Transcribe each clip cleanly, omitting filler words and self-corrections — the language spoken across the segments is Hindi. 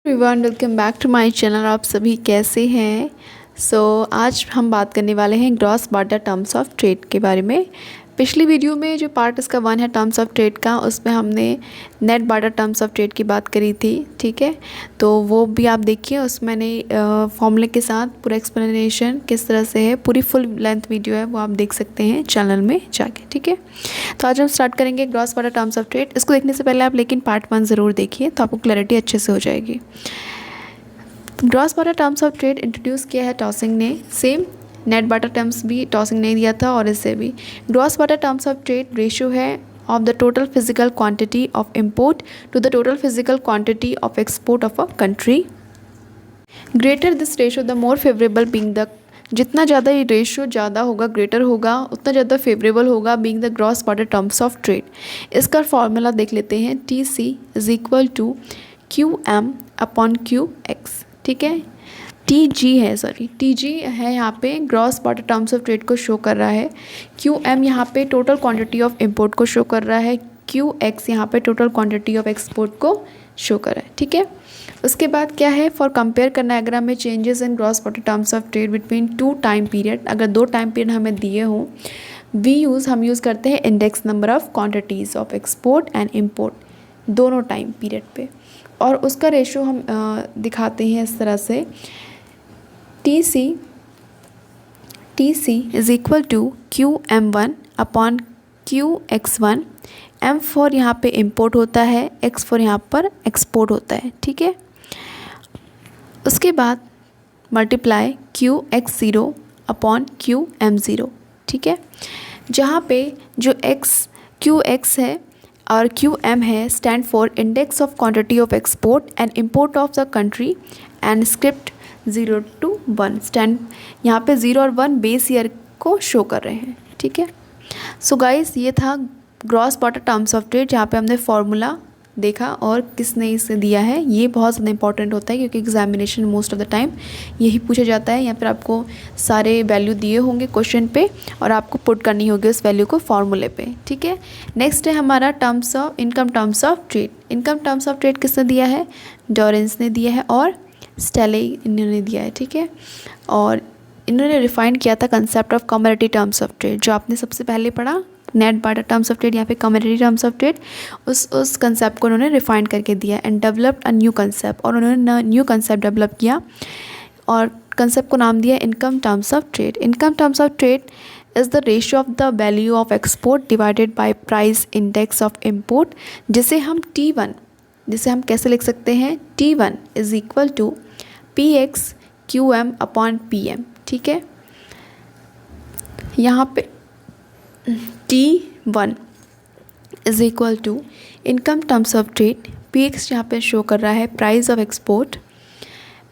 Everyone welcome back to my channel. आप सभी कैसे हैं? आज हम बात करने वाले हैं gross barter terms of trade के बारे में। पिछली वीडियो में जो पार्ट इसका 1 है टर्म्स ऑफ ट्रेड का, उसमें हमने net border terms of trade की बात करी थी। ठीक है, तो वो भी आप देखिए, उसमें मैंने फॉर्मूले के साथ पूरा एक्सप्लेनेशन किस तरह से है, पूरी फुल लेंथ वीडियो है, वो आप देख सकते हैं चैनल में जाके। ठीक है, तो आज हम स्टार्ट करेंगे gross barter terms of trade. इसको देखने से पहले आप लेकिन पार्ट 1 ज़रूर देखिए, तो आपको क्लैरिटी अच्छे से हो जाएगी। Gross barter terms of trade introduce किया है टॉसिंग ने। सेम नेट बॉर्डर टर्म्स भी टॉसिंग ने दिया था, और इससे भी gross barter terms of trade ratio है of the total physical quantity of import to the total physical quantity of export of a country. Greater this ratio the more favourable being the, जितना ज़्यादा ये रेशियो ज़्यादा होगा, ग्रेटर होगा, उतना ज़्यादा फेवरेबल होगा being the gross barter terms of trade. इसका फॉर्मूला देख लेते हैं। TC is equal to QM upon QX। ठीक है, TG है यहाँ पे gross barter terms of trade को शो कर रहा है। QM यहाँ पे टोटल क्वांटिटी ऑफ इंपोर्ट को शो कर रहा है। QX यहाँ पे टोटल क्वांटिटी ऑफ एक्सपोर्ट को शो कर रहा है। ठीक है, उसके बाद क्या है, फॉर कंपेयर करना है अगर हमें changes in gross barter terms of trade between 2 time period, अगर 2 टाइम पीरियड हमें दिए हों, हम यूज़ करते हैं index number of quantities of export and import दोनों टाइम पीरियड पे, और उसका रेशो हम दिखाते हैं इस तरह से। TC is equal to QM1 upon QX1। M for यहाँ पे इम्पोर्ट होता है, X फॉर यहाँ पर एक्सपोर्ट होता है। ठीक है, उसके बाद मल्टीप्लाई QX0 अपॉन QM0। ठीक है, जहाँ पे जो QX है और QM है stand for index of quantity of export and import of the country, and script 0 to 1 stand, यहाँ पे 0 और 1 बेस ईयर को शो कर रहे हैं। ठीक है, सो गाइस ये था gross barter terms of trade, जहाँ पे हमने फॉर्मूला देखा और किसने इसे दिया है। ये बहुत ज़्यादा इंपॉर्टेंट होता है क्योंकि examination most of the time यही पूछा जाता है। यहाँ पर आपको सारे वैल्यू दिए होंगे क्वेश्चन पे, और आपको पुट करनी होगी उस वैल्यू को फॉर्मूले पे। ठीक है, नेक्स्ट है हमारा terms of income terms of trade. Income terms of trade किसने दिया है? डॉरेंस ने दिया है और स्टेले इन्होंने दिया है। ठीक है, और इन्होंने रिफाइन किया था concept of commodity terms of trade, जो आपने सबसे पहले पढ़ा net border terms of trade, यहाँ पे कमोडिटी टर्म्स ऑफ ट्रेड, उस कंसेप्ट को उन्होंने रिफाइन करके दिया and developed a new concept, और उन्होंने न्यू कंसेप्ट डेवलप किया और कंसेप्ट को नाम दिया income terms of trade. Income terms of trade is the ratio of the value of export divided by price index of import, जिसे हम कैसे लिख सकते हैं? T1 is equal to PX QM upon PM। ठीक है, यहाँ पे T1 is equal to income terms of trade, PX यहाँ पे शो कर रहा है price of export,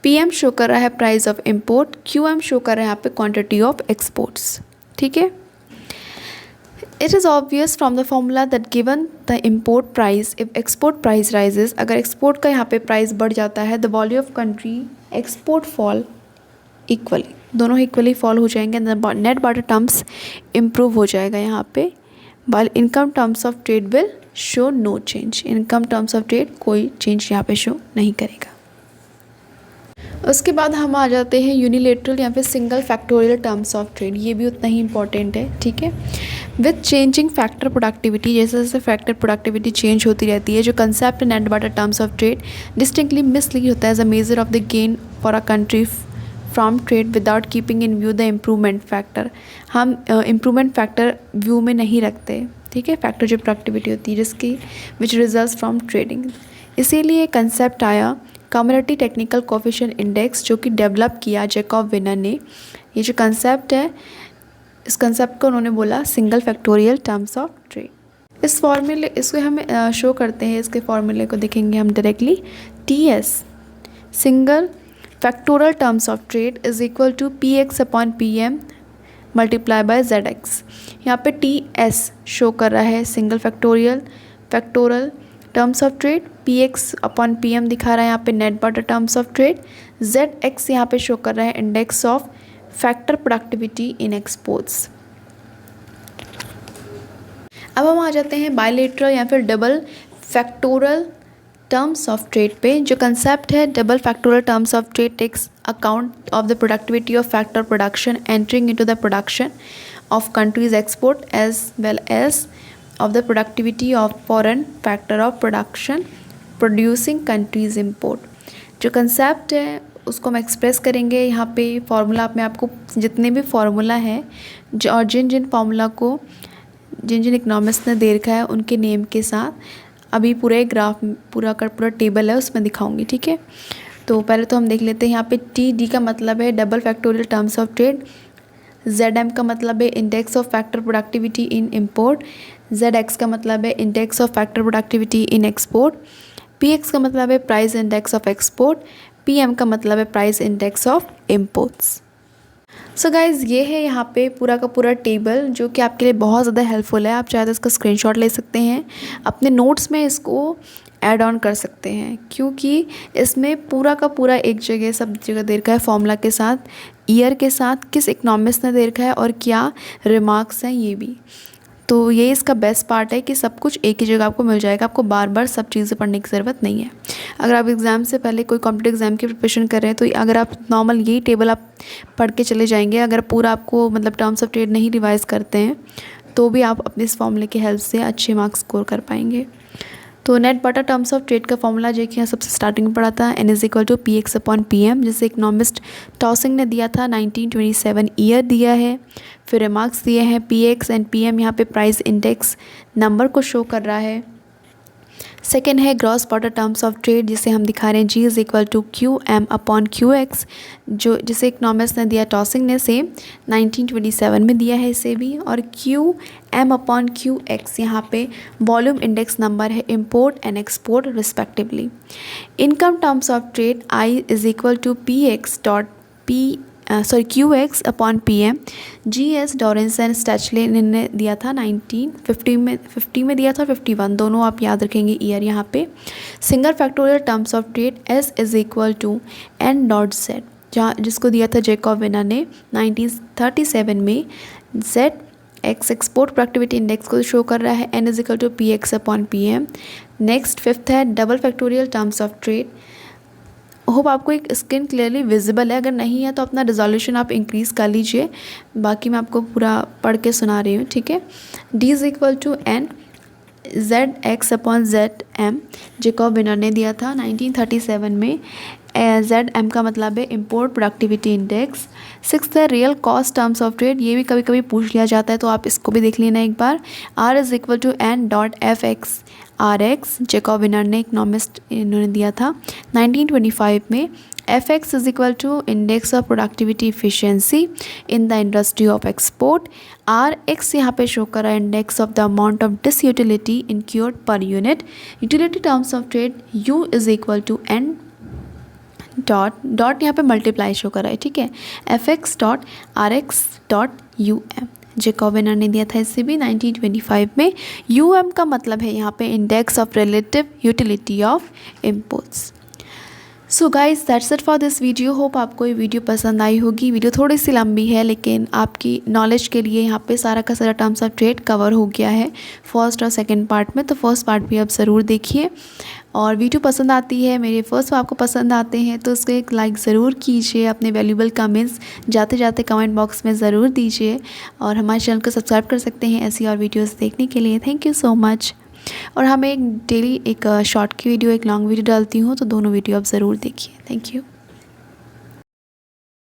PM show कर रहा है price of import, QM show कर रहा है यहाँ पे क्वांटिटी ऑफ एक्सपोर्ट्स। ठीक है, It is obvious from the formula that given the import price, if export price rises, अगर export का यहाँ पे price बढ़ जाता है, the value of country export fall equally, दोनों equally fall हो जाएंगे, net border terms improve हो जाएगा यहाँ पे, while income terms of trade will show no change, income terms of trade कोई change यहाँ पे show नहीं करेगा। उसके बाद हम आ जाते हैं यूनिलेटरल या फिर single factorial terms of trade. ये भी उतना ही इंपॉर्टेंट है। ठीक है, विथ चेंजिंग फैक्टर प्रोडक्टिविटी, जैसे जैसे फैक्टर प्रोडक्टिविटी चेंज होती रहती है, जो concept net border terms of trade distinctly mislead होता है as a measure of the gain for a country from trade without keeping in view the improvement factor. हम इम्प्रूवमेंट फैक्टर व्यू में नहीं रखते। ठीक है, फैक्टर जो प्रोडक्टिविटी होती है जिसकी विच रिजल्ट फ्रॉम ट्रेडिंग, इसीलिए कंसेप्ट आया कमोडिटी टेक्निकल कोफिशिएंट इंडेक्स, जो कि डेवलप किया जैकब विनर ने। ये जो कंसेप्ट है, इस कंसेप्ट को उन्होंने बोला single factorial terms of trade. इस फॉर्मूले इसको हम शो करते हैं, इसके फॉर्मूले को देखेंगे हम directly. TS single factorial terms of trade is equal to PX upon PM multiply by ZX। यहाँ पे TS शो कर रहा है single factorial terms of trade, PX upon PM दिखा रहा है यहाँ पे net border terms of trade, ZX यहाँ पे शो कर रहा है index of factor productivity in exports. अब हम आ जाते हैं बायलेटरल या फिर double factorial terms of trade पे जो कंसेप्ट है double factorial terms of trade takes account of the productivity of factor production entering into the production of country's export as well as of the productivity of foreign factor of production producing country's import. जो कंसेप्ट है उसको हम एक्सप्रेस करेंगे यहाँ पे फार्मूला में। आपको जितने भी फार्मूला है और जिन जिन फार्मूला को जिन जिन इकनॉमिस्ट ने दे रखा है उनके नेम के साथ अभी पूरे ग्राफ पूरा का पूरा टेबल है उसमें दिखाऊंगी, ठीक है। तो पहले तो हम देख लेते हैं यहाँ पे TD का मतलब है double factorial terms of trade, ZM का मतलब है index of factor productivity in import, ZX का मतलब है index of factor productivity in export, PX का मतलब है price index of export, PM का मतलब है price index of imports. So guys ये है यहाँ पे पूरा का पूरा टेबल जो कि आपके लिए बहुत ज़्यादा हेल्पफुल है। आप चाहे तो इसका स्क्रीनशॉट ले सकते हैं, अपने नोट्स में इसको ऐड ऑन कर सकते हैं, क्योंकि इसमें पूरा का पूरा एक जगह सब जगह दे रखा है फॉर्मूला के साथ, ईयर के साथ, किस इकनॉमिस्ट ने दे रखा है और क्या रिमार्क्स हैं ये भी। तो ये इसका बेस्ट पार्ट है कि सब कुछ एक ही जगह आपको मिल जाएगा, आपको बार बार सब चीज़ें पढ़ने की ज़रूरत नहीं है। अगर आप एग्ज़ाम से पहले कोई कॉम्पिटिटिव एग्ज़ाम की प्रिपरेशन कर रहे हैं तो अगर आप नॉर्मल यही टेबल आप पढ़ के चले जाएंगे, अगर पूरा आपको मतलब टर्म्स ऑफ ट्रेड नहीं रिवाइज़ करते हैं तो भी आप अपने इस फॉर्मूले की हेल्प से अच्छे मार्क्स स्कोर कर पाएंगे। तो नेट बटा टर्म्स ऑफ ट्रेड का फॉर्मूला जो कि यहाँ सबसे स्टार्टिंग में पढ़ा था N=PX/PM, जिसे इकनॉमिस्ट टॉसिंग ने दिया था 1927 ईयर दिया है। फिर रिमार्क्स दिए हैं PX एंड PM यहाँ पे प्राइस इंडेक्स नंबर को शो कर रहा है। सेकेंड है gross barter terms of trade, जिसे हम दिखा रहे हैं G=QM/QX, जो जिसे इकनॉमिस्ट ने दिया टॉसिंग ने सेम 1927 में दिया है इसे भी। और QM/QX यहाँ पे वॉल्यूम इंडेक्स नंबर है import and export respectively. Income terms of trade QX/PM, GS डॉरेंसन स्टैचले ने दिया था 1950 में, 50 में दिया था, 51 दोनों आप याद रखेंगे ईयर यहाँ पे। Single factorial terms of trade S=N.Z, जहाँ जिसको दिया था जैकब विनर ने 1937 में। ZX एक्सपोर्ट प्रोडक्टिविटी इंडेक्स को शो कर रहा है N=PX/PM। नेक्स्ट फिफ्थ है double factorial terms of trade. Hope आपको एक स्क्रीन क्लियरली विजिबल है, अगर नहीं है तो अपना रिजोल्यूशन आप इंक्रीज़ कर लीजिए, बाकी मैं आपको पूरा पढ़ के सुना रही हूँ, ठीक है। D=N ZX/ZM जैकब विनर ने दिया था 1937 में। ZM का मतलब है इम्पोर्ट प्रोडक्टिविटी इंडेक्स। सिक्स्थ है real cost terms of trade, ये भी कभी कभी पूछ लिया जाता है तो आप इसको भी देख लेना एक बार। R=N.FX/RX जैकब विनर ने इकनॉमिस्ट इन्होंने दिया था 1925 में। FX= index of productivity efficiency in the industry of export. RX यहाँ पे शो कर रहा है index of the amount of disutility incurred per unit. Utility terms of trade U=N dot यहाँ पे मल्टीप्लाई शो कर रहा है, ठीक है, FX.RX.UM जैकब विनर ने दिया था इसे भी 1925 में। UM का मतलब है यहाँ पे index of relative utility of imports. So guys that's it for this video. Hope आपको ये वीडियो पसंद आई होगी। वीडियो थोड़ी सी लंबी है लेकिन आपकी नॉलेज के लिए यहाँ पे सारा का सारा टर्म्स ऑफ ट्रेड कवर हो गया है फर्स्ट और सेकंड पार्ट में, तो फर्स्ट पार्ट भी आप ज़रूर देखिए। और वीडियो पसंद आती है, मेरे फर्स्ट आपको पसंद आते हैं तो उसको एक लाइक ज़रूर कीजिए, अपने वैल्यूबल कमेंट्स जाते जाते कमेंट बॉक्स में ज़रूर दीजिए और हमारे चैनल को सब्सक्राइब कर सकते हैं ऐसी और वीडियोस देखने के लिए। Thank you so much. और हमें एक डेली एक शॉर्ट की वीडियो एक लॉन्ग वीडियो डालती हूँ, तो दोनों वीडियो आप ज़रूर देखिए। Thank you.